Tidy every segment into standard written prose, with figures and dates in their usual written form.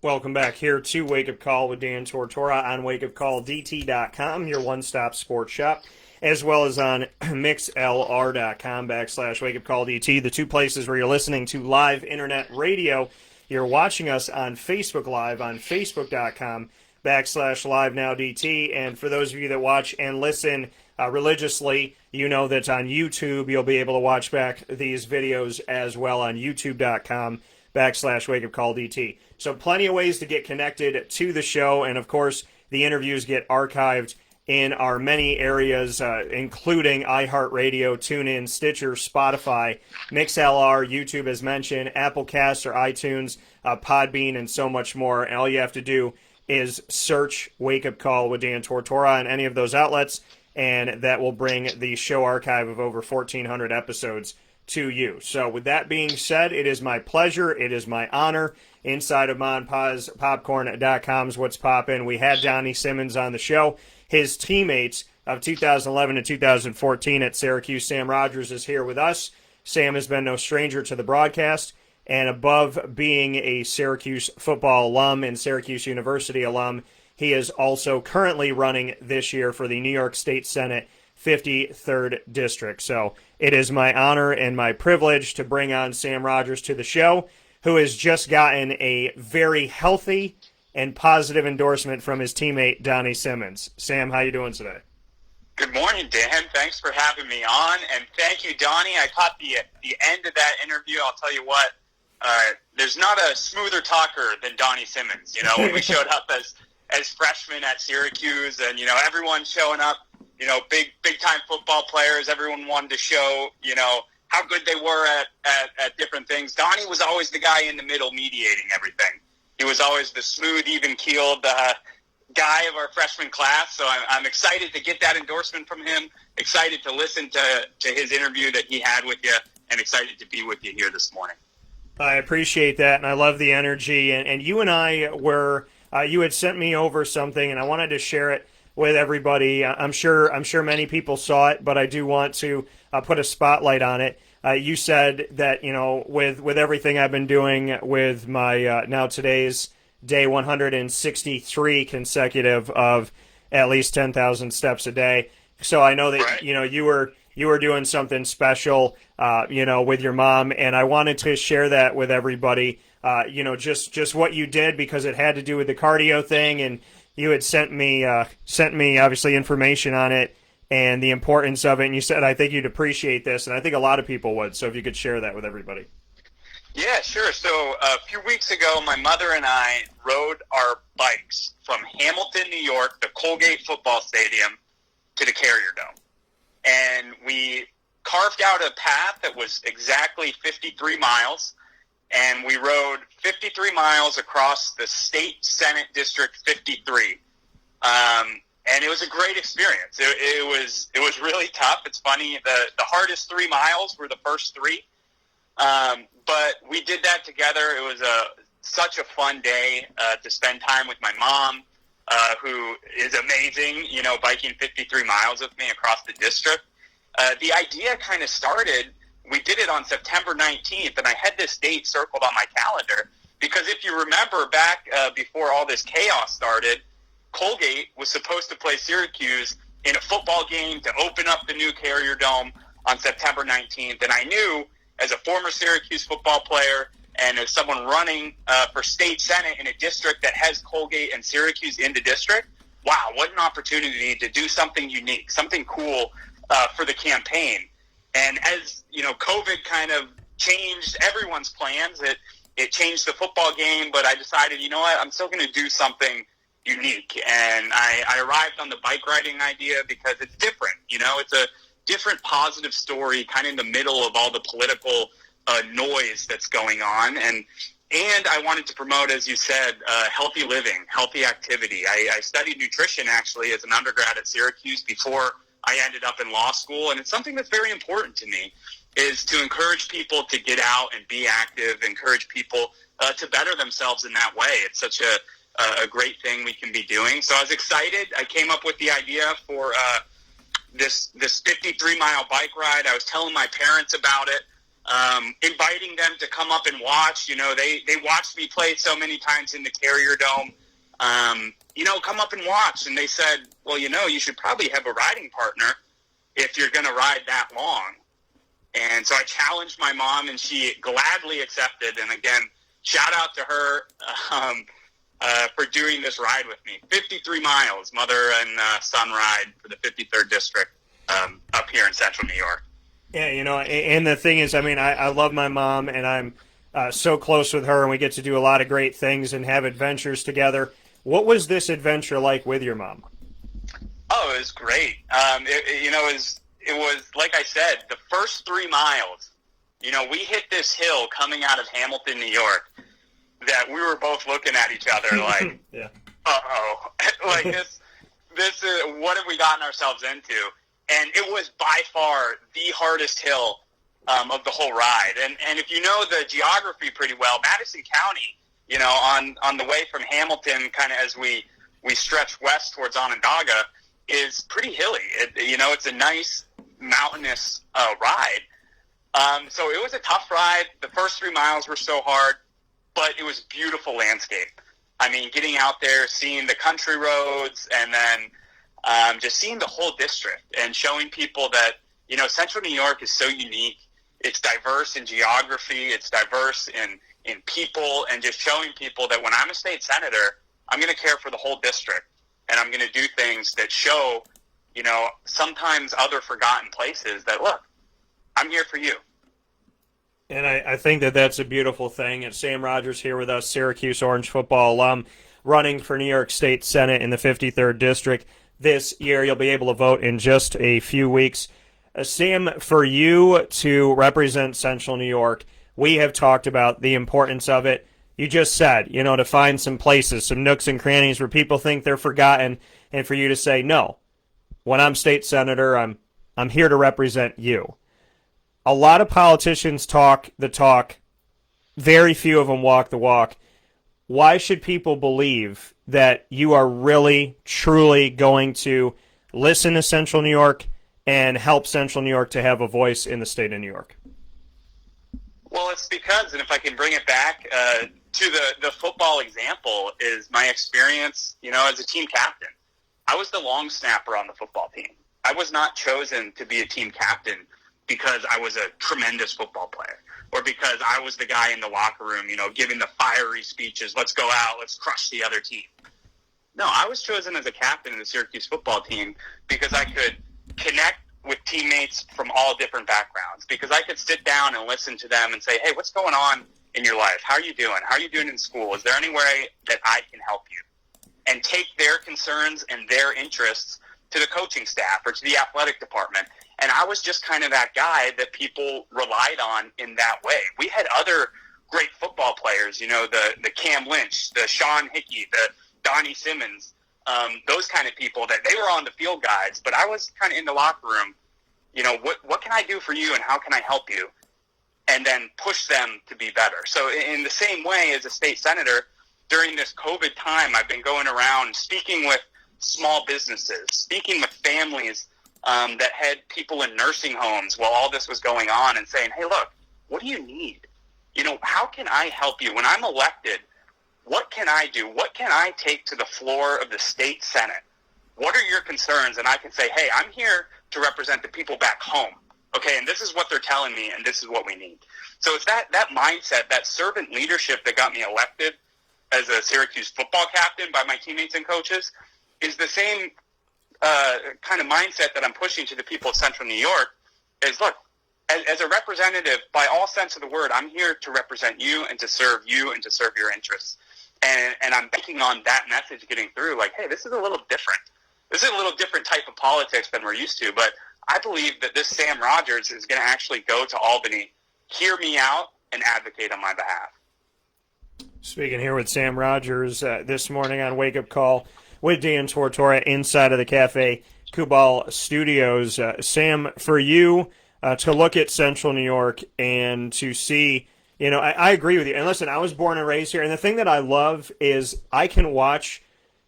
Welcome back here to Wake Up Call with Dan Tortora on WakeUpCallDT.com, your one-stop sports shop, as well as on mixlr.com/WakeUpCallDT, the two places where you're listening to live internet radio. You're watching us on Facebook Live on Facebook.com/LiveNowDT, and for those of you that watch and listen religiously, you know that on YouTube you'll be able to watch back these videos as well on YouTube.com/WakeUpCallDT. So plenty of ways to get connected to the show, and of course, the interviews get archived in our many areas, including iHeartRadio, TuneIn, Stitcher, Spotify, MixLR, YouTube as mentioned, Apple Cast or iTunes, Podbean, and so much more. And all you have to do is search Wake Up Call with Dan Tortora on any of those outlets, and that will bring the show archive of over 1,400 episodes to you. So with that being said, it is my pleasure, it is my honor. Inside of MonPazPopcorn.com's What's Poppin', we had Donnie Simmons on the show. His teammates of 2011 to 2014 at Syracuse, Sam Rodgers, is here with us. Sam has been no stranger to the broadcast, and above being a Syracuse football alum and Syracuse University alum, he is also currently running this year for the New York State Senate 53rd District. So it is my honor and my privilege to bring on Sam Rodgers to the show, who has just gotten a very healthy and positive endorsement from his teammate, Donnie Simmons. Sam, how you doing today? Good morning, Dan. Thanks for having me on, and thank you, Donnie. I caught the end of that interview. I'll tell you what, there's not a smoother talker than Donnie Simmons. You know, when we showed up as freshmen at Syracuse, and, you know, everyone showing up, you know, big time football players, everyone wanted to show, you know, how good they were at different things. Donnie was always the guy in the middle mediating everything. He was always the smooth, even-keeled guy of our freshman class. So I'm excited to get that endorsement from him, excited to listen to his interview that he had with you, and excited to be with you here this morning. I appreciate that, and I love the energy. And you and I were you had sent me over something, and I wanted to share it with everybody. I'm sure many people saw it, but I do want to put a spotlight on it. You said that, you know, with everything I've been doing with my now today's day 163 consecutive of at least 10,000 steps a day. So I know that right. You know, you were doing something special, you know, with your mom, and I wanted to share that with everybody. You know, just what you did, because it had to do with the cardio thing, and you had sent me obviously information on it and the importance of it, and you said, I think you'd appreciate this, and I think a lot of people would, so if you could share that with everybody. Yeah, sure. So a few weeks ago, my mother and I rode our bikes from Hamilton, New York, the Colgate Football Stadium, to the Carrier Dome. And we carved out a path that was exactly 53 miles, and we rode 53 miles across the State Senate District 53. And it was a great experience. It was really tough. It's funny, the hardest 3 miles were the first 3. But we did that together. It was such a fun day to spend time with my mom, who is amazing, you know, biking 53 miles with me across the district. The idea kind of started, we did it on September 19th, and I had this date circled on my calendar because if you remember back before all this chaos started, Colgate was supposed to play Syracuse in a football game to open up the new Carrier Dome on September 19th, and I knew, as a former Syracuse football player and as someone running for state senate in a district that has Colgate and Syracuse in the district, wow, what an opportunity to do something unique, something cool for the campaign. And as, you know, COVID kind of changed everyone's plans, it changed the football game, but I decided, you know what, I'm still going to do something unique. And I arrived on the bike riding idea because it's different. You know, it's a different positive story kind of in the middle of all the political noise that's going on. And I wanted to promote, as you said, healthy living, healthy activity. I studied nutrition, actually, as an undergrad at Syracuse before I ended up in law school. And it's something that's very important to me, is to encourage people to get out and be active, encourage people to better themselves in that way. It's such a great thing we can be doing. So I was excited. I came up with the idea for this 53-mile bike ride. I was telling my parents about it. inviting them to come up and watch. They watched me play so many times in the Carrier Dome. Come up and watch. And they said, well, you should probably have a riding partner if you're going to ride that long. And so I challenged my mom, and she gladly accepted. And again, shout out to her for doing this ride with me. 53 miles, mother and son ride for the 53rd District up here in Central New York. Yeah, and the thing is, I love my mom, and I'm so close with her, and we get to do a lot of great things and have adventures together. What was this adventure like with your mom? Oh, it was great. It was, like I said, the first 3 miles, we hit this hill coming out of Hamilton, New York, that we were both looking at each other like, yeah. Uh-oh. Like, this is, what have we gotten ourselves into? And it was by far the hardest hill of the whole ride. And if you know the geography pretty well, Madison County, on the way from Hamilton, kind of as we stretch west towards Onondaga, is pretty hilly. It's a nice mountainous ride. So it was a tough ride. The first 3 miles were so hard, but it was beautiful landscape. Getting out there, seeing the country roads, and then just seeing the whole district and showing people that, Central New York is so unique. It's diverse in geography. It's diverse in people, and just showing people that when I'm a state senator, I'm going to care for the whole district, and I'm going to do things that show, sometimes other forgotten places that, look, I'm here for you. And I think that that's a beautiful thing. And Sam Rodgers here with us, Syracuse Orange Football alum, running for New York State Senate in the 53rd District this year. You'll be able to vote in just a few weeks. Sam, for you to represent Central New York, we have talked about the importance of it. You just said, to find some places, some nooks and crannies where people think they're forgotten, and for you to say, no, when I'm state senator, I'm here to represent you. A lot of politicians talk the talk. Very few of them walk the walk. Why should people believe that you are really, truly going to listen to Central New York and help Central New York to have a voice in the state of New York? Well, it's because, and if I can bring it back to the football example, is my experience, as a team captain. I was the long snapper on the football team. I was not chosen to be a team captain because I was a tremendous football player, or because I was the guy in the locker room, giving the fiery speeches, let's go out, let's crush the other team. No, I was chosen as a captain in the Syracuse football team because I could connect with teammates from all different backgrounds, because I could sit down and listen to them and say, hey, what's going on in your life? How are you doing? How are you doing in school? Is there any way that I can help you? And take their concerns and their interests to the coaching staff or to the athletic department. And I was just kind of that guy that people relied on in that way. We had other great football players, the Cam Lynch, the Sean Hickey, the Donnie Simmons, those kind of people that they were on the field guys, but I was kind of in the locker room, what can I do for you and how can I help you? And then push them to be better. So in the same way as a state senator, during this COVID time, I've been going around speaking with small businesses, speaking with families that had people in nursing homes while all this was going on, and saying, hey, look, what do you need? How can I help you? When I'm elected, what can I do? What can I take to the floor of the state Senate? What are your concerns? And I can say, hey, I'm here to represent the people back home. Okay, and this is what they're telling me, and this is what we need. So it's that mindset, that servant leadership that got me elected as a Syracuse football captain by my teammates and coaches, is the same kind of mindset that I'm pushing to the people of Central New York. Is, look, as a representative, by all sense of the word, I'm here to represent you and to serve your interests. And I'm banking on that message getting through, like, hey, this is a little different. This is a little different type of politics than we're used to, but I believe that this Sam Rodgers is going to actually go to Albany, hear me out, and advocate on my behalf. Speaking here with Sam Rodgers this morning on Wake Up Call with Dan Tortora inside of the Cafe Kubal Studios. Sam, for you to look at Central New York and to see, I agree with you. And listen, I was born and raised here, and the thing that I love is I can watch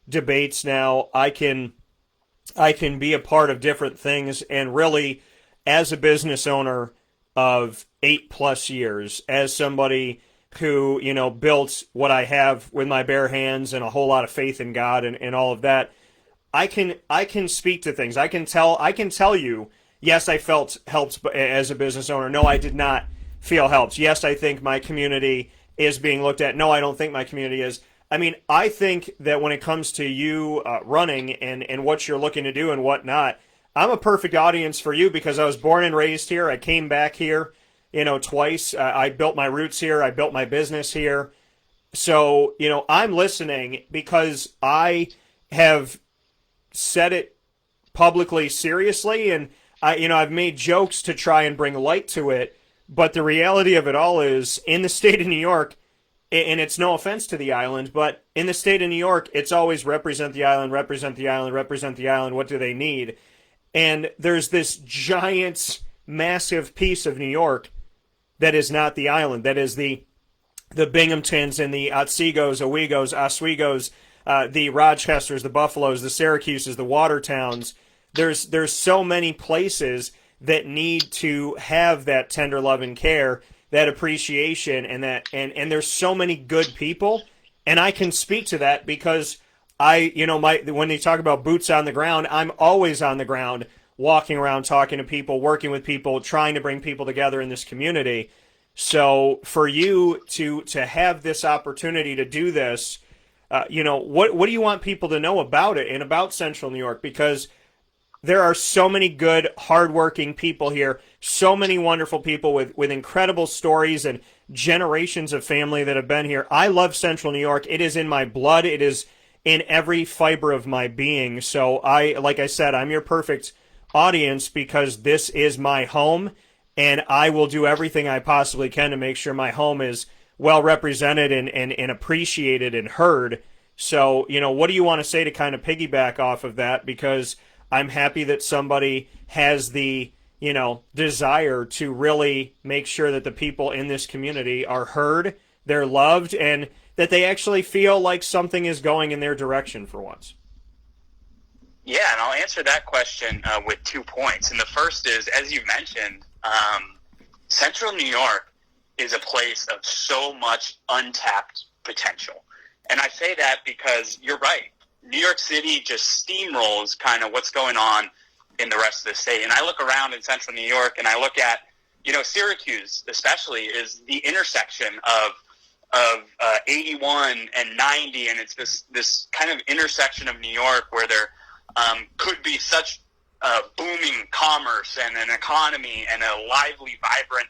debates now. I can be a part of different things, and really, as a business owner, of 8+ years as somebody who, built what I have with my bare hands and a whole lot of faith in God and all of that. I can speak to things. I can tell you, yes, I felt helped as a business owner. No, I did not feel helped. Yes, I think my community is being looked at. No, I don't think my community is. I mean, I think that when it comes to you running and what you're looking to do and whatnot, I'm a perfect audience for you because I was born and raised here. I came back here, twice. I built my roots here. I built my business here. So, I'm listening because I have said it publicly seriously, and I've made jokes to try and bring light to it. But the reality of it all is, in the state of New York, and it's no offense to the island, but in the state of New York, it's always represent the island, represent the island, represent the island. What do they need? And there's this giant, massive piece of New York that is not the island. That is the Binghamtons and the Otsego's, Owegos, Oswego's, the Rochesters, the Buffaloes, the Syracuses, the Watertowns. There's so many places that need to have that tender love and care, that appreciation, and there's so many good people, and I can speak to that because when they talk about boots on the ground, I'm always on the ground, walking around, talking to people, working with people, trying to bring people together in this community. So for you to have this opportunity to do this, what do you want people to know about it and about Central New York? Because there are so many good, hardworking people here, so many wonderful people with incredible stories and generations of family that have been here. I love Central New York. It is in my blood. It is in every fiber of my being. So like I said, I'm your perfect audience because this is my home, and I will do everything I possibly can to make sure my home is well represented and appreciated and heard. So, what do you want to say to kind of piggyback off of that? Because I'm happy that somebody has the, desire to really make sure that the people in this community are heard, they're loved, and that they actually feel like something is going in their direction for once. Yeah, and I'll answer that question with 2 points. And the first is, as you mentioned, Central New York is a place of so much untapped potential. And I say that because you're right. New York City just steamrolls kind of what's going on in the rest of the state. And I look around in Central New York and I look at, Syracuse especially is the intersection of 81 and 90, and it's this kind of intersection of New York where there could be such booming commerce and an economy and a lively, vibrant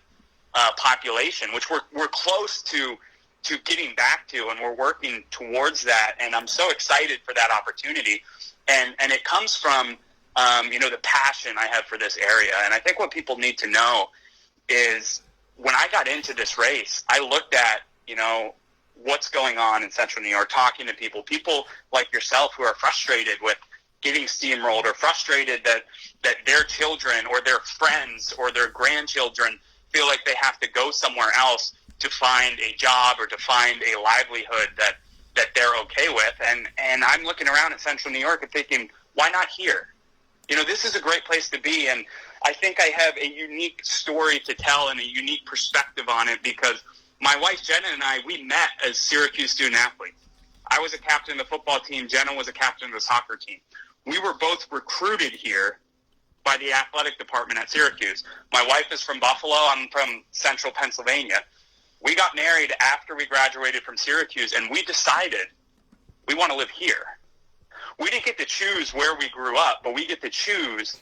population, which we're close to getting back to, and we're working towards that. And I'm so excited for that opportunity. And it comes from, the passion I have for this area. And I think what people need to know is when I got into this race, I looked at, what's going on in Central New York, talking to people like yourself who are frustrated with getting steamrolled, or frustrated that their children or their friends or their grandchildren feel like they have to go somewhere else to find a job or to find a livelihood that they're okay with. And I'm looking around at Central New York and thinking, why not here? This is a great place to be. And I think I have a unique story to tell and a unique perspective on it because my wife, Jenna, and I, we met as Syracuse student athletes. I was a captain of the football team. Jenna was a captain of the soccer team. We were both recruited here by the athletic department at Syracuse. My wife is from Buffalo. I'm from central Pennsylvania. We got married after we graduated from Syracuse, and we decided we want to live here. We didn't get to choose where we grew up, but we get to choose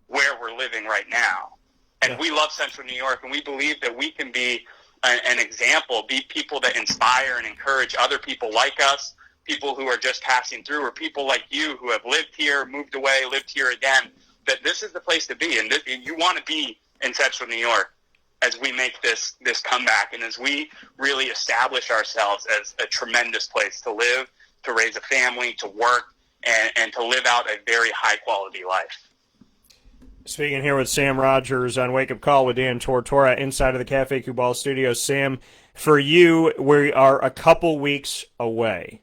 where we're living right now. And we love Central New York, and we believe that we can be an example, be people that inspire and encourage other people like us, people who are just passing through, or people like you who have lived here, moved away, lived here again, that this is the place to be. And you want to be in Central New York as we make this comeback and as we really establish ourselves as a tremendous place to live, to raise a family, to work, and to live out a very high-quality life. Speaking here with Sam Rodgers on Wake Up Call with Dan Tortora inside of the Cafe Cubal studio. Sam, for you, we are a couple weeks away.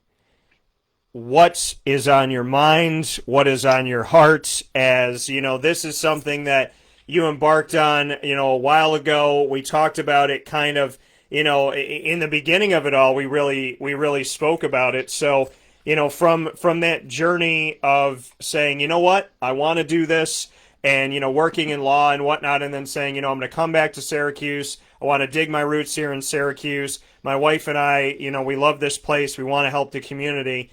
What is on your mind? What is on your heart? As, this is something that, you embarked on, a while ago. We talked about it kind of, in the beginning of it all. We really spoke about it. So, from that journey of saying, you know what, I want to do this, and working in law and whatnot, and then saying, I'm going to come back to Syracuse. I want to dig my roots here in Syracuse. My wife and I, we love this place. We want to help the community.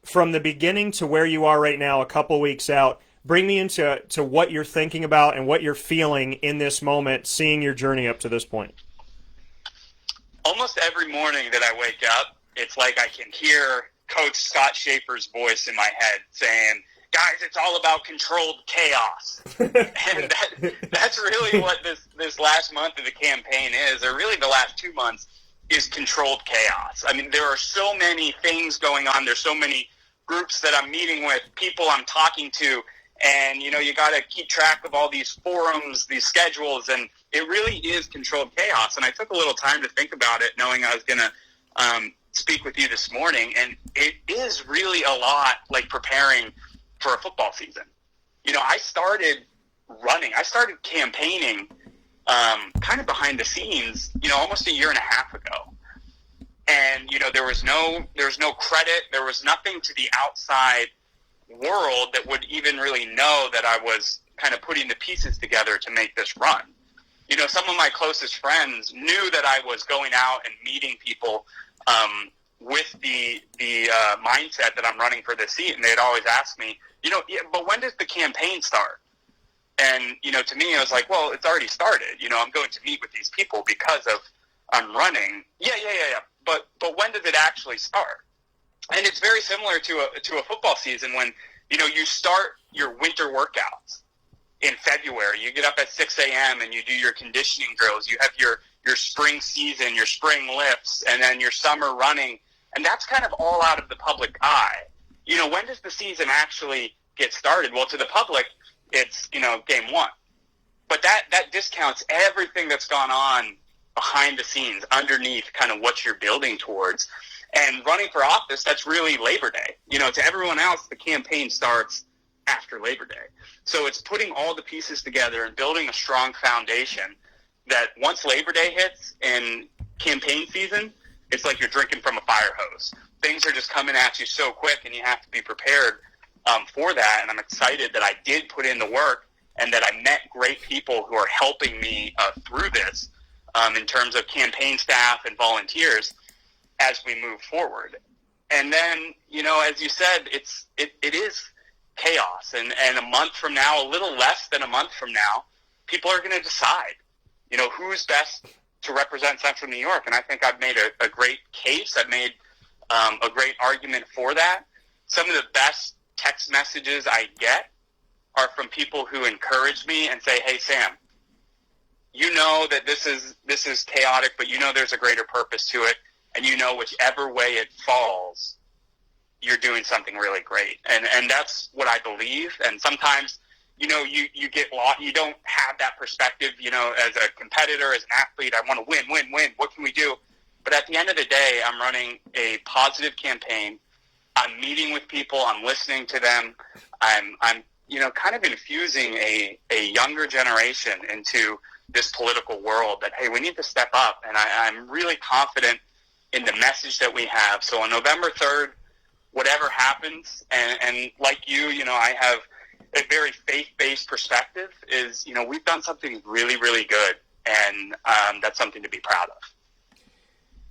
From the beginning to where you are right now, a couple weeks out, bring me into what you're thinking about and what you're feeling in this moment, seeing your journey up to this point. Almost every morning that I wake up, it's like I can hear Coach Scott Schaefer's voice in my head saying, guys, it's all about controlled chaos. And that's really what this last month of the campaign is, or really the last 2 months, is controlled chaos. I mean, there are so many things going on. There's so many groups that I'm meeting with, people I'm talking to, and, you got to keep track of all these forums, these schedules, and it really is controlled chaos. And I took a little time to think about it, knowing I was going to speak with you this morning, and it is really a lot like preparing for a football season. I started running. I started campaigning kind of behind the scenes, almost a year and a half ago. And, there was no credit. There was nothing to the outside world that would even really know that I was kind of putting the pieces together to make this run. Some of my closest friends knew that I was going out and meeting people with the mindset that I'm running for this seat, and they'd always ask me, yeah, but when does the campaign start? And, to me, I was like, well, it's already started. I'm going to meet with these people because of I'm running. Yeah. But when does it actually start? And it's very similar to a football season when, you start your winter workouts in February. You get up at 6 a.m. and you do your conditioning drills. You have your spring season, your spring lifts, and then your summer running. And that's kind of all out of the public eye. When does the season actually get started? Well, to the public, it's, game one. But that discounts everything that's gone on behind the scenes, underneath kind of what you're building towards. And running for office, that's really Labor Day. To everyone else, the campaign starts after Labor Day. So it's putting all the pieces together and building a strong foundation that once Labor Day hits in campaign season, it's like you're drinking from a fire hose. Things are just coming at you so quick, and you have to be prepared for that. And I'm excited that I did put in the work and that I met great people who are helping me through this in terms of campaign staff and volunteers as we move forward. And then, as you said, it is chaos. And a month from now, a little less than a month from now, people are going to decide, who's best to represent Central New York. And I think I've made a great case. I've made a great argument for that. Some of the best text messages I get are from people who encourage me and say, hey, Sam, that this is chaotic, but there's a greater purpose to it. And whichever way it falls, you're doing something really great. And that's what I believe. And sometimes, you get lost. You don't have that perspective, as a competitor, as an athlete. I want to win. What can we do? But at the end of the day, I'm running a positive campaign. I'm meeting with people. I'm listening to them. I'm kind of infusing a younger generation into this political world that, hey, we need to step up. And I'm really confident in the message that we have. So on November 3rd, whatever happens, and like you, I have a very faith-based perspective, is, we've done something really, really good, and that's something to be proud of.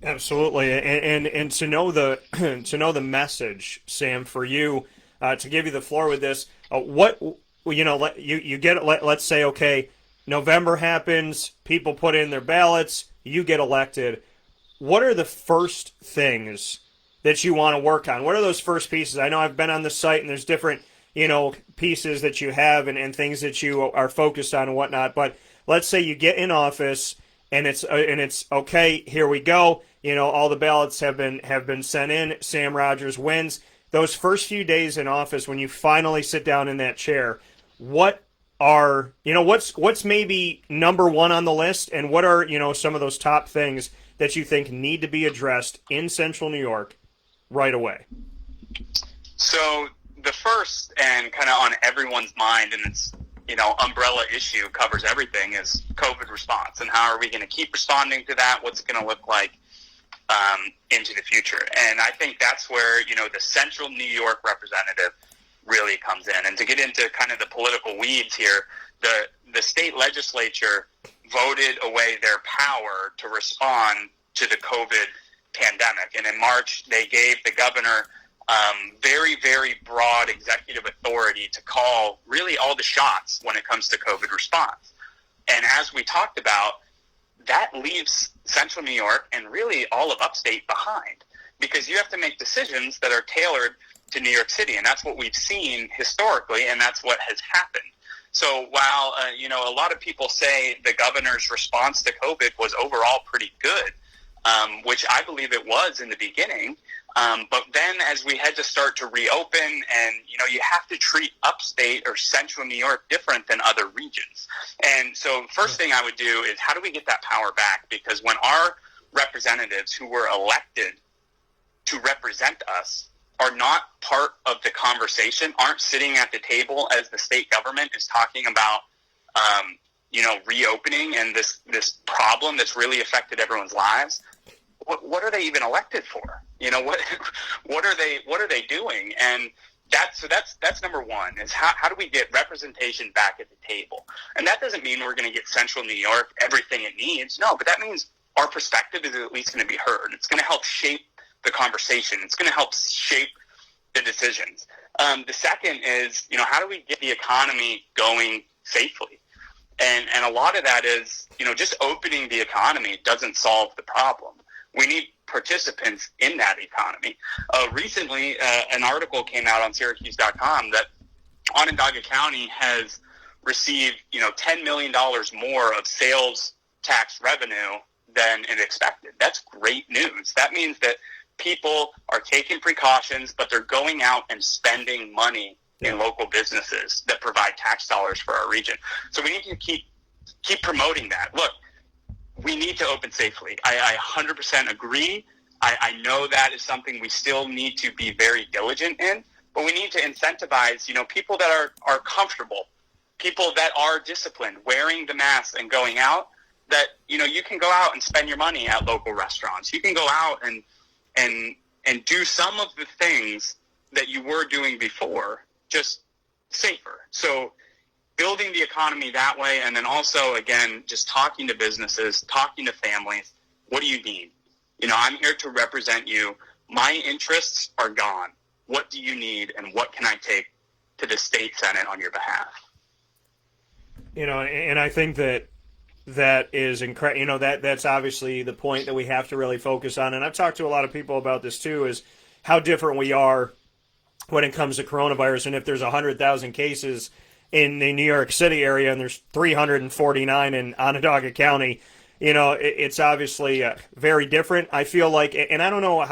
Absolutely, and to know the message, Sam, for you, to give you the floor with this, you get, let's say, okay, November happens, people put in their ballots, you get elected. What are the first things that you want to work on? What are those first pieces? I know I've been on the site, and there's different, pieces that you have and things that you are focused on and whatnot. But let's say you get in office, and it's okay. Here we go. All the ballots have been sent in. Sam Rodgers wins. Those first few days in office, when you finally sit down in that chair, what are what's maybe number one on the list, and what are some of those top things that you think need to be addressed in Central New York right away? So the first, and kind of on everyone's mind, and it's umbrella issue covers everything is COVID response. And how are we going to keep responding to that? What's it going to look like into the future? And I think that's where, the Central New York representative really comes in. And to get into kind of the political weeds here, the state legislature voted away their power to respond to the COVID pandemic. And in March, they gave the governor very, very broad executive authority to call really all the shots when it comes to COVID response. And as we talked about, that leaves Central New York and really all of upstate behind, because you have to make decisions that are tailored to New York City. And that's what we've seen historically, and that's what has happened. So while, a lot of people say the governor's response to COVID was overall pretty good, which I believe it was in the beginning, but then as we had to start to reopen and, you have to treat upstate or Central New York different than other regions. And so first thing I would do is, how do we get that power back? Because when our representatives who were elected to represent us are not part of the conversation, aren't sitting at the table as the state government is talking about, reopening and this problem that's really affected everyone's lives, what are they even elected for? What are they doing? And that's number one, is how do we get representation back at the table? And that doesn't mean we're going to get Central New York everything it needs. No, but that means our perspective is at least going to be heard. It's going to help shape the conversation. It's going to help shape the decisions. The second is, how do we get the economy going safely? And a lot of that is, just opening the economy doesn't solve the problem. We need participants in that economy. Recently, an article came out on Syracuse.com that Onondaga County has received, $10 million more of sales tax revenue than it expected. That's great news. That means that people are taking precautions, but they're going out and spending money in local businesses that provide tax dollars for our region. So we need to keep promoting that. Look, we need to open safely. I 100% agree. I know that is something we still need to be very diligent in, but we need to incentivize, people that are comfortable, people that are disciplined, wearing the mask and going out, that, you can go out and spend your money at local restaurants. You can go out and do some of the things that you were doing before, just safer. So building the economy that way, and then also, again, just talking to businesses, talking to families. What do you need? I'm here to represent you. My interests are gone. What do you need, and what can I take to the state Senate on your behalf? And I think that is incredible. That's obviously the point that we have to really focus on. And I've talked to a lot of people about this too, is how different we are when it comes to coronavirus. And if there's 100,000 cases in the New York City area and there's 349 in Onondaga County, it's obviously very different. I feel like, and I don't know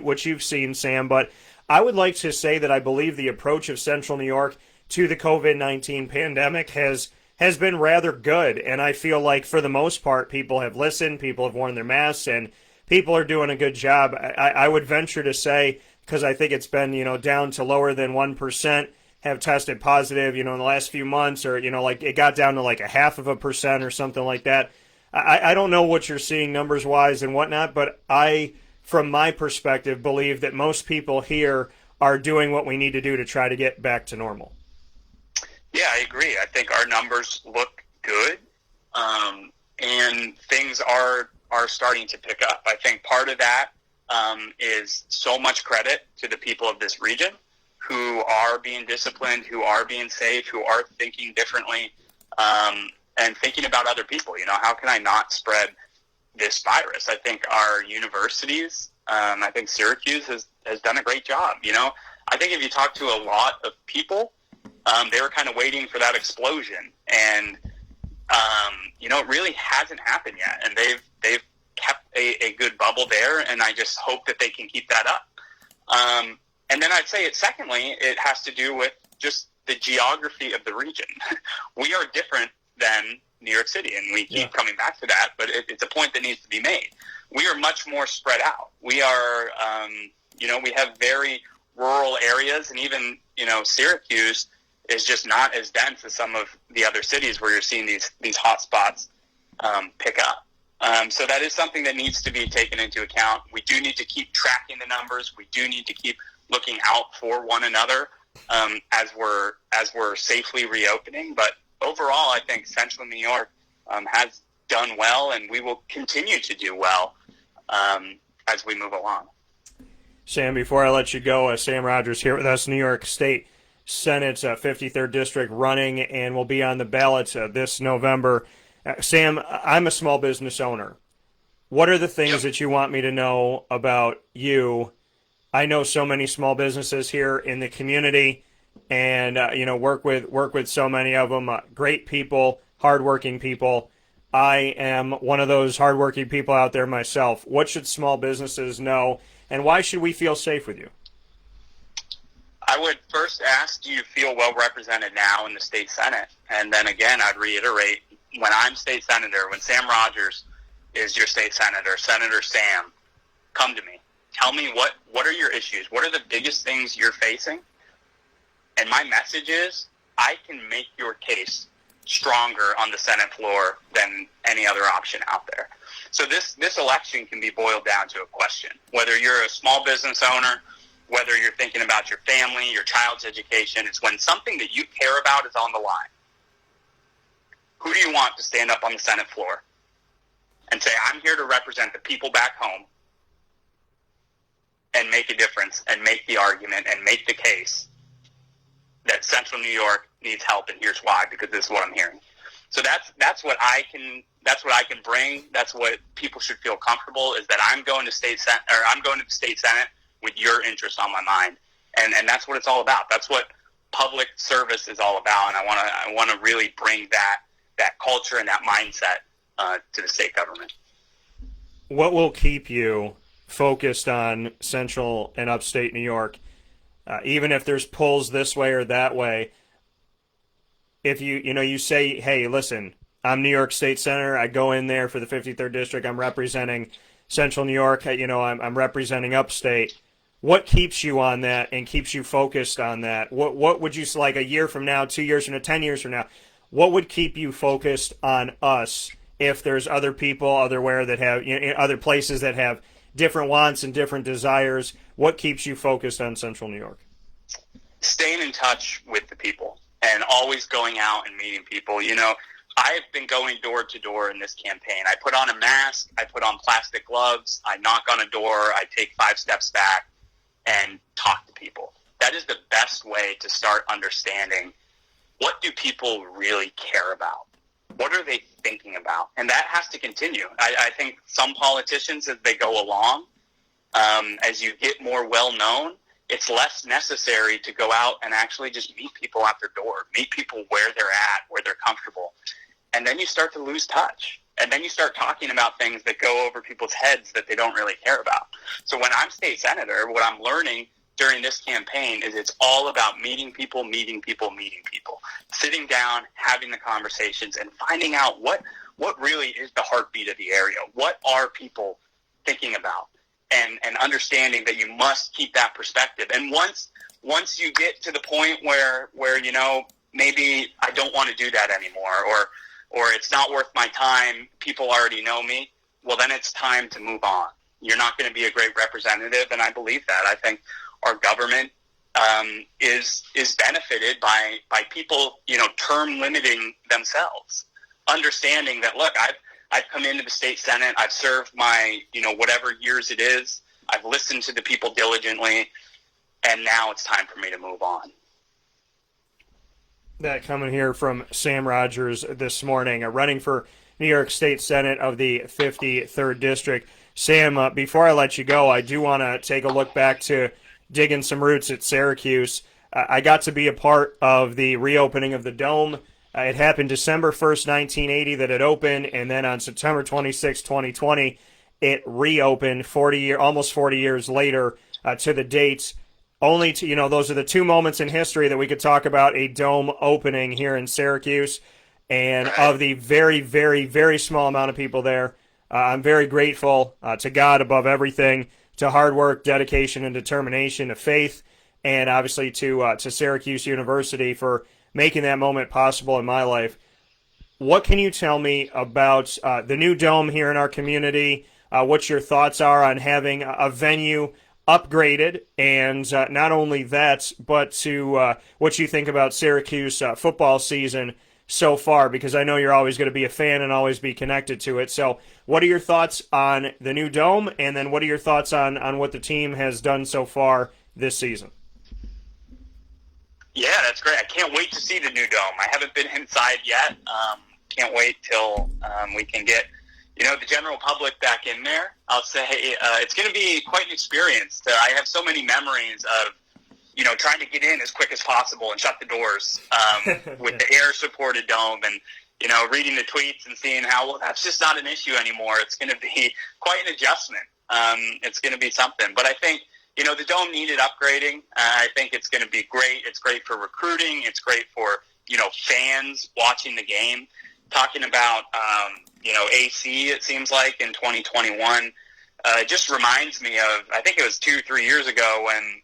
what you've seen, Sam, but I would like to say that I believe the approach of Central New York to the COVID-19 pandemic has been rather good. And I feel like for the most part, people have listened, people have worn their masks, and people are doing a good job. I would venture to say, because I think it's been, down to lower than 1% have tested positive, in the last few months, or, it got down to like 0.5% or something like that. I don't know what you're seeing numbers-wise and whatnot, but I, from my perspective, believe that most people here are doing what we need to do to try to get back to normal. Yeah, I agree. I think our numbers look good, and things are starting to pick up. I think part of that is so much credit to the people of this region who are being disciplined, who are being safe, who are thinking differently, and thinking about other people. How can I not spread this virus? I think our universities, I think Syracuse has done a great job. I think if you talk to a lot of people, they were kind of waiting for that explosion, and it really hasn't happened yet. And they've kept a good bubble there, and I just hope that they can keep that up. And then I'd say secondly, it has to do with just the geography of the region. We are different than New York City, and we keep coming back to that, but it's a point that needs to be made. We are much more spread out. We are, we have very rural areas, and even, Syracuse is just not as dense as some of the other cities where you're seeing these hot spots pick up. So that is something that needs to be taken into account. We do need to keep tracking the numbers. We do need to keep looking out for one another as we're safely reopening. But overall, I think Central New York has done well, and we will continue to do well as we move along. Sam, before I let you go, Sam Rodgers here with us, New York State Senate's 53rd District running, and will be on the ballot this November. Sam, I'm a small business owner. What are the things that you want me to know about you? I know so many small businesses here in the community, and work with so many of them. Great people, hardworking people. I am one of those hardworking people out there myself. What should small businesses know, and why should we feel safe with you? I would first ask, do you feel well represented now in the state Senate? And then again, I'd reiterate, when I'm state senator, when Sam Rodgers is your state senator, Senator Sam, come to me. Tell me what are your issues? What are the biggest things you're facing? And my message is, I can make your case stronger on the Senate floor than any other option out there. So this election can be boiled down to a question. Whether you're a small business owner, whether you're thinking about your family, your child's education, it's when something that you care about is on the line. Who do you want to stand up on the Senate floor and say, I'm here to represent the people back home and make a difference and make the argument and make the case that Central New York needs help, and here's why, because this is what I'm hearing. So that's what I can bring. That's what people should feel comfortable, is that I'm going to the state Senate with your interest on my mind, and that's what it's all about. That's what public service is all about, and I want to really bring that culture and that mindset to the state government. What will keep you focused on Central and Upstate New York, even if there's pulls this way or that way? If you say, hey, listen, I'm New York State Senator, I go in there for the 53rd District, I'm representing Central New York, I'm representing Upstate. What keeps you on that and keeps you focused on that? What would you, like a year from now, 2 years from now, 10 years from now, what would keep you focused on us if there's other people otherwhere that have, other places that have different wants and different desires? What keeps you focused on Central New York? Staying in touch with the people and always going out and meeting people. I've been going door to door in this campaign. I put on a mask, I put on plastic gloves, I knock on a door, I take 5 steps back and talk to people. That is the best way to start understanding, what do people really care about? What are they thinking about? And that has to continue. I think some politicians, as they go along, as you get more well-known, it's less necessary to go out and actually just meet people at their door, meet people where they're at, where they're comfortable. And then you start to lose touch. And then you start talking about things that go over people's heads that they don't really care about. So when I'm state senator, what I'm learning during this campaign is it's all about meeting people, sitting down, having the conversations, and finding out what really is the heartbeat of the area. What are people thinking about? And understanding that you must keep that perspective. And once you get to the point where maybe I don't want to do that anymore, or it's not worth my time, people already know me, well, then it's time to move on. You're not going to be a great representative, and I believe that. I think our government is benefited by people, term limiting themselves, understanding that, look, I've come into the state Senate, I've served my, whatever years it is, I've listened to the people diligently, and now it's time for me to move on. That coming here from Sam Rodgers this morning, running for New York State Senate of the 53rd District. Sam, before I let you go, I do want to take a look back to digging some roots at Syracuse. I got to be a part of the reopening of the Dome. It happened December 1st, 1980 that it opened, and then on September 26, 2020, it reopened almost 40 years later to the dates. Only to, those are the two moments in history that we could talk about a Dome opening here in Syracuse. And of the very, very, very small amount of people there, I'm very grateful to God above everything, to hard work, dedication, and determination, to faith, and obviously to Syracuse University for making that moment possible in my life. What can you tell me about the new dome here in our community? What your thoughts are on having a venue upgraded, and not only that, but to what you think about Syracuse football season so far, because I know you're always going to be a fan and always be connected to it. So what are your thoughts on the new dome, and then what are your thoughts on what the team has done so far this season? Yeah, that's great. I can't wait to see the new dome. I haven't been inside yet. Can't wait till we can get the general public back in there. I'll say it's going to be quite an experience. I have so many memories of trying to get in as quick as possible and shut the doors with the air-supported dome, and reading the tweets and seeing how, well, that's just not an issue anymore. It's going to be quite an adjustment. It's going to be something. But I think, the dome needed upgrading. I think it's going to be great. It's great for recruiting. It's great for, fans watching the game. Talking about, AC, it seems like, in 2021. It just reminds me of, I think it was 2-3 years ago when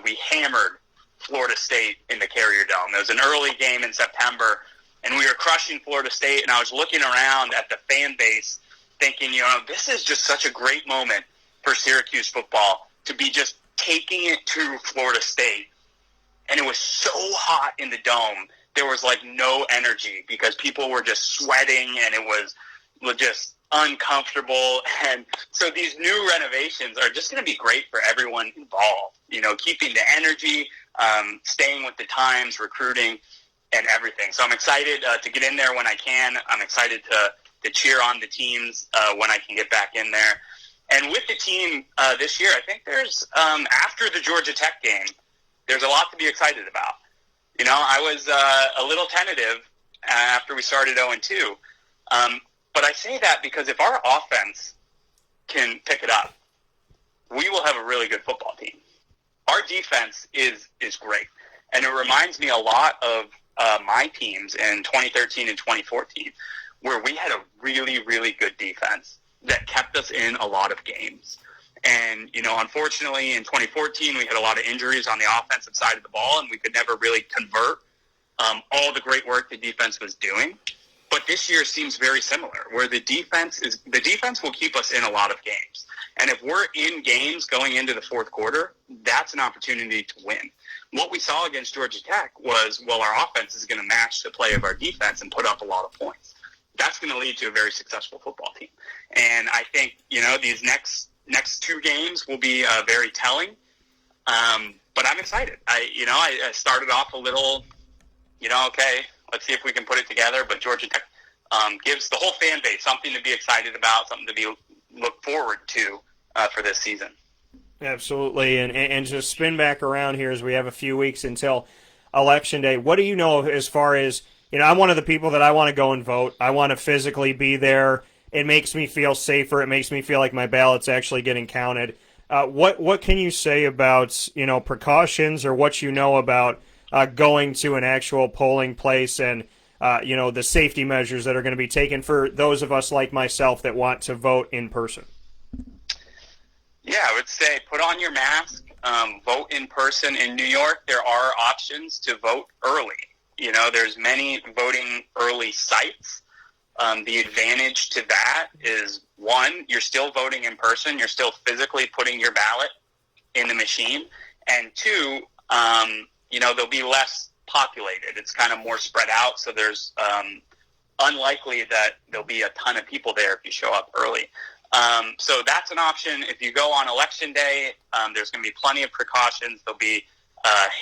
we hammered Florida State in the Carrier Dome. It was an early game in September, and we were crushing Florida State, and I was looking around at the fan base thinking, this is just such a great moment for Syracuse football to be just taking it to Florida State. And it was so hot in the dome, there was like no energy because people were just sweating, and it was just uncomfortable. And so these new renovations are just going to be great for everyone involved, keeping the energy, staying with the times, recruiting, and everything. So I'm excited to get in there when I can. I'm excited to cheer on the teams when I can get back in there. And with the team this year, I think there's, after the Georgia Tech game, there's a lot to be excited about. I was a little tentative after we started 0-2. But I say that because if our offense can pick it up, we will have a really good football team. Our defense is great. And it reminds me a lot of my teams in 2013 and 2014, where we had a really, really good defense that kept us in a lot of games. And, unfortunately, in 2014, we had a lot of injuries on the offensive side of the ball, and we could never really convert all the great work the defense was doing. But this year seems very similar, where the defense will keep us in a lot of games. And if we're in games going into the fourth quarter, that's an opportunity to win. What we saw against Georgia Tech was, well, our offense is going to match the play of our defense and put up a lot of points. That's going to lead to a very successful football team. And I think, these next two games will be very telling. But I'm excited. I started off a little, okay, let's see if we can put it together. But Georgia Tech gives the whole fan base something to be excited about, something to look forward to for this season. Absolutely. And just spin back around here as we have a few weeks until Election Day. What do you know as far as, I'm one of the people that I want to go and vote. I want to physically be there. It makes me feel safer. It makes me feel like my ballot's actually getting counted. What can you say about, precautions or what you know about going to an actual polling place and, the safety measures that are going to be taken for those of us like myself that want to vote in person? Yeah, I would say put on your mask, vote in person. In New York, there are options to vote early. There's many voting early sites. The advantage to that is, one, you're still voting in person. You're still physically putting your ballot in the machine. And two, they'll be less populated. It's kind of more spread out, so there's unlikely that there'll be a ton of people there if you show up early. So that's an option. If you go on Election Day, there's going to be plenty of precautions. There'll be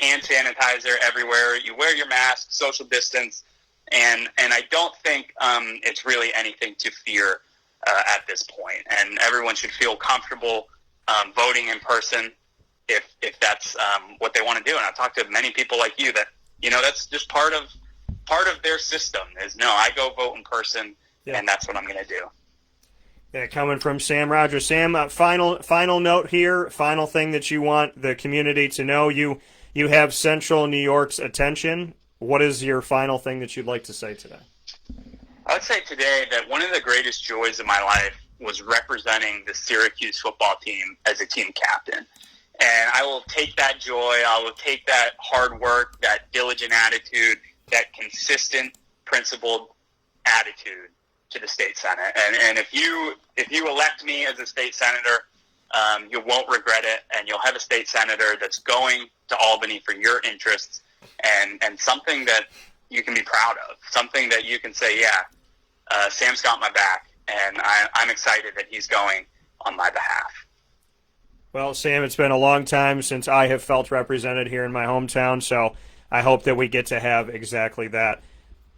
hand sanitizer everywhere. You wear your mask, social distance, and I don't think it's really anything to fear at this point. And everyone should feel comfortable voting in person if that's what they want to do. And I've talked to many people like you that that's just part of their system. Is no, I go vote in person, and that's what I'm going to do. Yeah, coming from Sam Rodgers. Sam, final note here, final thing that you want the community to know. You have Central New York's attention. What is your final thing that you'd like to say today? I would say today that one of the greatest joys of my life was representing the Syracuse football team as a team captain. And I will take that joy, I will take that hard work, that diligent attitude that consistent, principled attitude to the state senate. And if you elect me as a state senator, you won't regret it, and you'll have a state senator that's going to Albany for your interests, and something that you can be proud of, something that you can say, yeah, Sam's got my back, and I'm excited that he's going on my behalf. Well, Sam, it's been a long time since I have felt represented here in my hometown, so I hope that we get to have exactly that.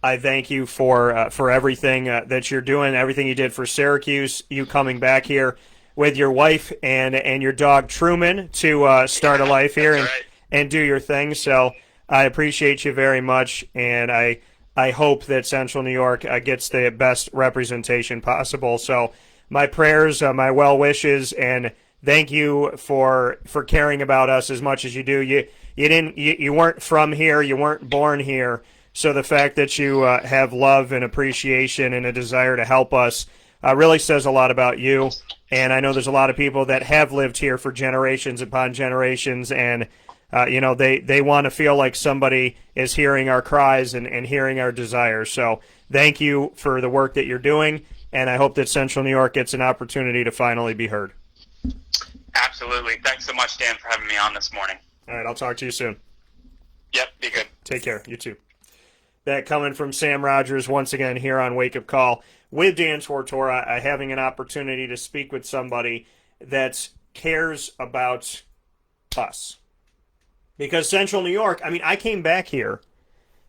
I thank you for everything that you're doing, everything you did for Syracuse, you coming back here with your wife and your dog Truman to start a life here and do your thing. So I appreciate you very much, and I hope that Central New York gets the best representation possible. So my prayers, my well wishes, and thank you for caring about us as much as you do. You weren't from here, you weren't born here. So the fact that you have love and appreciation and a desire to help us really says a lot about you. And I know there's a lot of people that have lived here for generations upon generations, and they want to feel like somebody is hearing our cries and hearing our desires. So thank you for the work that you're doing, and I hope that Central New York gets an opportunity to finally be heard. Absolutely. Thanks so much, Dan, for having me on this morning. All right, I'll talk to you soon. Yep, be good. Take care. You too. That coming from Sam Rodgers once again here on Wake Up Call with Dan Tortora, having an opportunity to speak with somebody that cares about us. Because Central New York, I mean, I came back here,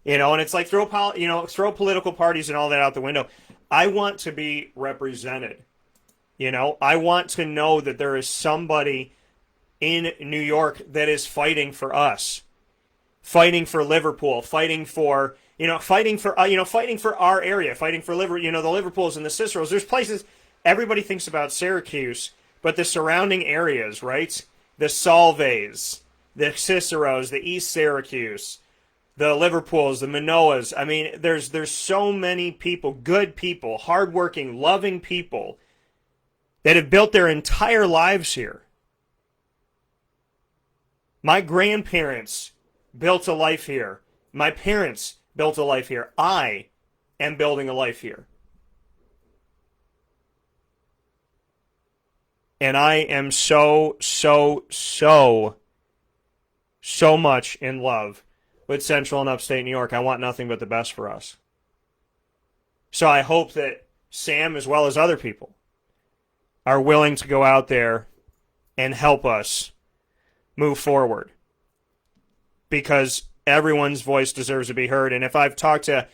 and it's like throw political parties and all that out the window. I want to be represented. I want to know that there is somebody in New York that is fighting for us, fighting for Liverpool, fighting for our area, fighting for the Liverpools and the Ciceros. There's places everybody thinks about Syracuse, but the surrounding areas, right? The Solveys, the Ciceros, the East Syracuse, the Liverpools, the Manoas. I mean, there's so many people, good people, hardworking, loving people that have built their entire lives here. My grandparents built a life here. My parents built a life here. I am building a life here. And I am so much in love with Central and Upstate New York. I want nothing but the best for us. So I hope that Sam, as well as other people, are willing to go out there and help us move forward. Because everyone's voice deserves to be heard. And if I've talked to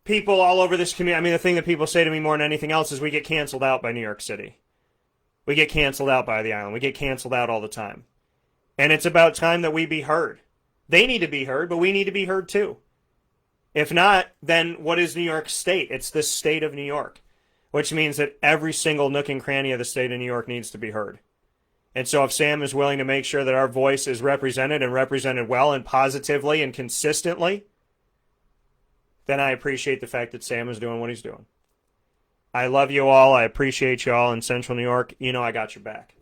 people all over this community, I mean, the thing that people say to me more than anything else is we get canceled out by New York City. We get canceled out by the island. We get canceled out all the time. And it's about time that we be heard. They need to be heard, but we need to be heard too. If not, then what is New York State? It's the state of New York, which means that every single nook and cranny of the state of New York needs to be heard. And so if Sam is willing to make sure that our voice is represented and represented well and positively and consistently, then I appreciate the fact that Sam is doing what he's doing. I love you all. I appreciate you all in Central New York. I got your back.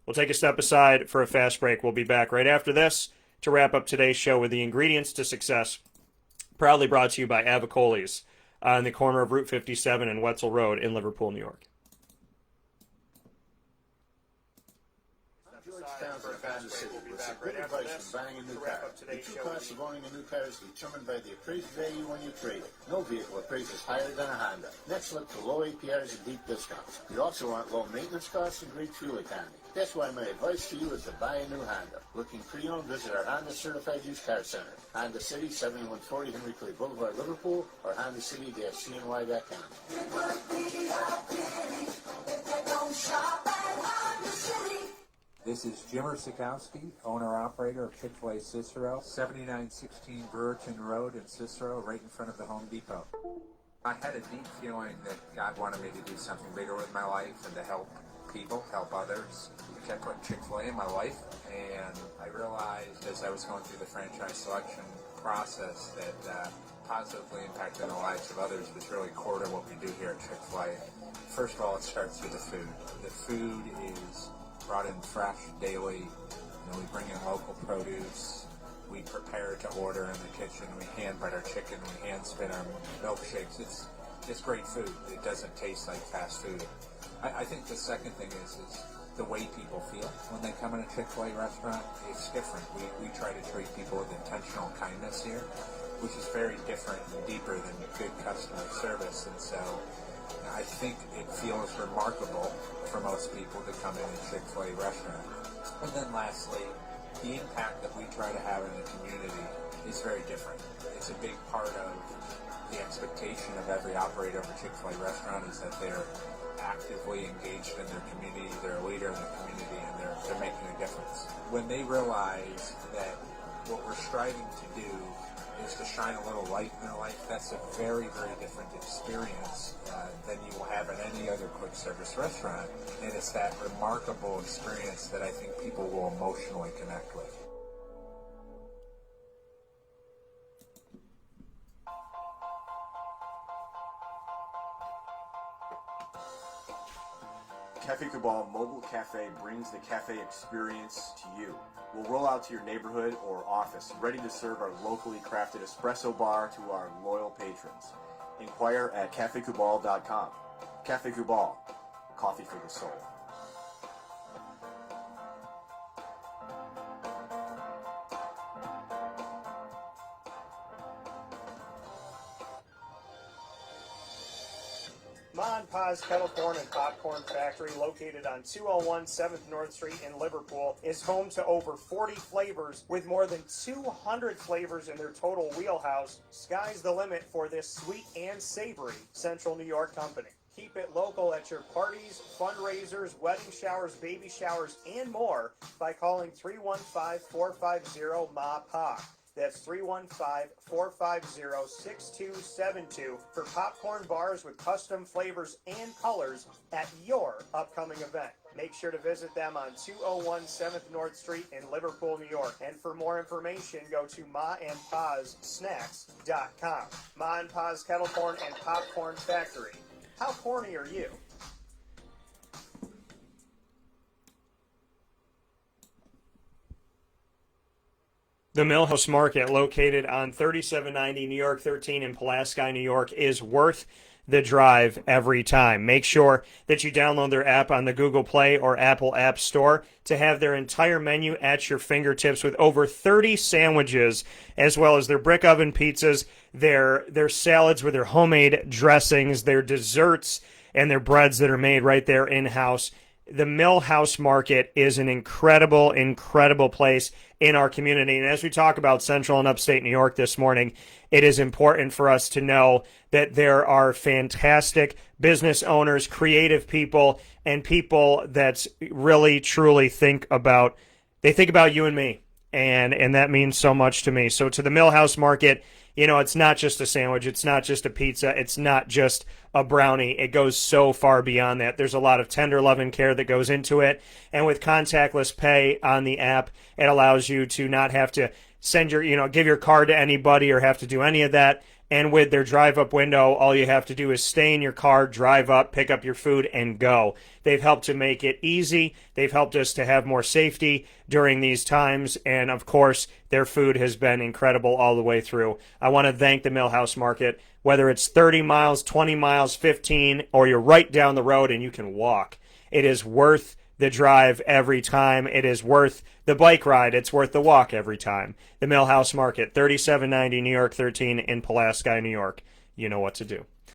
We'll take a step aside for a fast break. We'll be back right after this to wrap up today's show with the ingredients to success, proudly brought to you by Avicoli's on the corner of Route 57 and Wetzel Road in Liverpool, New York. Buying a new car. The true cost of owning a new car is determined by the appraised value when you trade it. No vehicle appraises higher than a Honda. Next, look to low APRs and deep discounts. You also want low maintenance costs and great fuel economy. That's why my advice to you is to buy a new Honda. Looking pre-owned, visit our Honda Certified Used Car Center. Honda City, 7140 Henry Clay Boulevard, Liverpool, or HondaCity-CNY.com. This is Jimmer Sikowski, owner-operator of Chick-fil-A Cicero, 7916 Brewerton Road in Cicero, right in front of the Home Depot. I had a deep feeling that God wanted me to do something bigger with my life and to help people, help others. I kept putting Chick-fil-A in my life, and I realized as I was going through the franchise selection process that positively impacting the lives of others was really core to what we do here at Chick-fil-A. First of all, it starts with the food. The food is brought in fresh daily. We bring in local produce. We prepare to order in the kitchen. kitchen. We hand butter chicken, we hand spin our milkshakes. It's great food. It doesn't taste like fast food. I think the second thing is the way people feel when they come in a Chick-fil-A restaurant. It's different. We try to treat people with intentional kindness here, which is very different and deeper than good customer service. And so I think it feels remarkable for most people to come in a Chick-fil-A restaurant. And then lastly, the impact that we try to have in the community is very different. It's a big part of the expectation of every operator of a Chick-fil-A restaurant is that they're actively engaged in their community, they're a leader in the community, and they're making a difference. When they realize that what we're striving to do is to shine a little light in their life, that's a very, very different experience than you will have at any other quick service restaurant. And it's that remarkable experience that I think people will emotionally connect with. Cafe Cabal Mobile Cafe brings the cafe experience to you. We'll roll out to your neighborhood or office, ready to serve our locally crafted espresso bar to our loyal patrons. Inquire at cafecabal.com. Cafe Cabal, coffee for the soul. Ma and Pa's Kettle Corn and Popcorn Factory, located on 201 7th North Street in Liverpool, is home to over 40 flavors with more than 200 flavors in their total wheelhouse. Sky's the limit for this sweet and savory Central New York company. Keep it local at your parties, fundraisers, wedding showers, baby showers, and more by calling 315-450-MA-PA. That's 315-450-6272 for popcorn bars with custom flavors and colors at your upcoming event. Make sure to visit them on 201 7th North Street in Liverpool, New York. And for more information, go to maandpazsnacks.com. Ma and Pa's Kettle Corn and Popcorn Factory. How corny are you? The Millhouse Market, located on 3790 New York 13 in Pulaski, New York, is worth the drive every time. Make sure that you download their app on the Google Play or Apple App Store to have their entire menu at your fingertips with over 30 sandwiches, as well as their brick oven pizzas, their salads with their homemade dressings, their desserts, and their breads that are made right there in-house. The Millhouse Market is an incredible, incredible place in our community. And as we talk about Central and Upstate New York this morning, it is important for us to know that there are fantastic business owners, creative people, and people that really, truly think about you and me. And that means so much to me. So to the Millhouse Market, you know, it's not just a sandwich. It's not just a pizza. It's not just a brownie. It goes so far beyond that. There's a lot of tender love and care that goes into it. And with contactless pay on the app, it allows you to not have to send give your card to anybody or have to do any of that. And with their drive-up window, all you have to do is stay in your car, drive up, pick up your food, and go. They've helped to make it easy. They've helped us to have more safety during these times. And, of course, their food has been incredible all the way through. I want to thank the Millhouse Market. Whether it's 30 miles, 20 miles, 15, or you're right down the road and you can walk, it is worth the drive every time. It is worth the bike ride. It's worth the walk every time. The Millhouse Market, 3790 New York 13 in Pulaski, New York. You know what to do.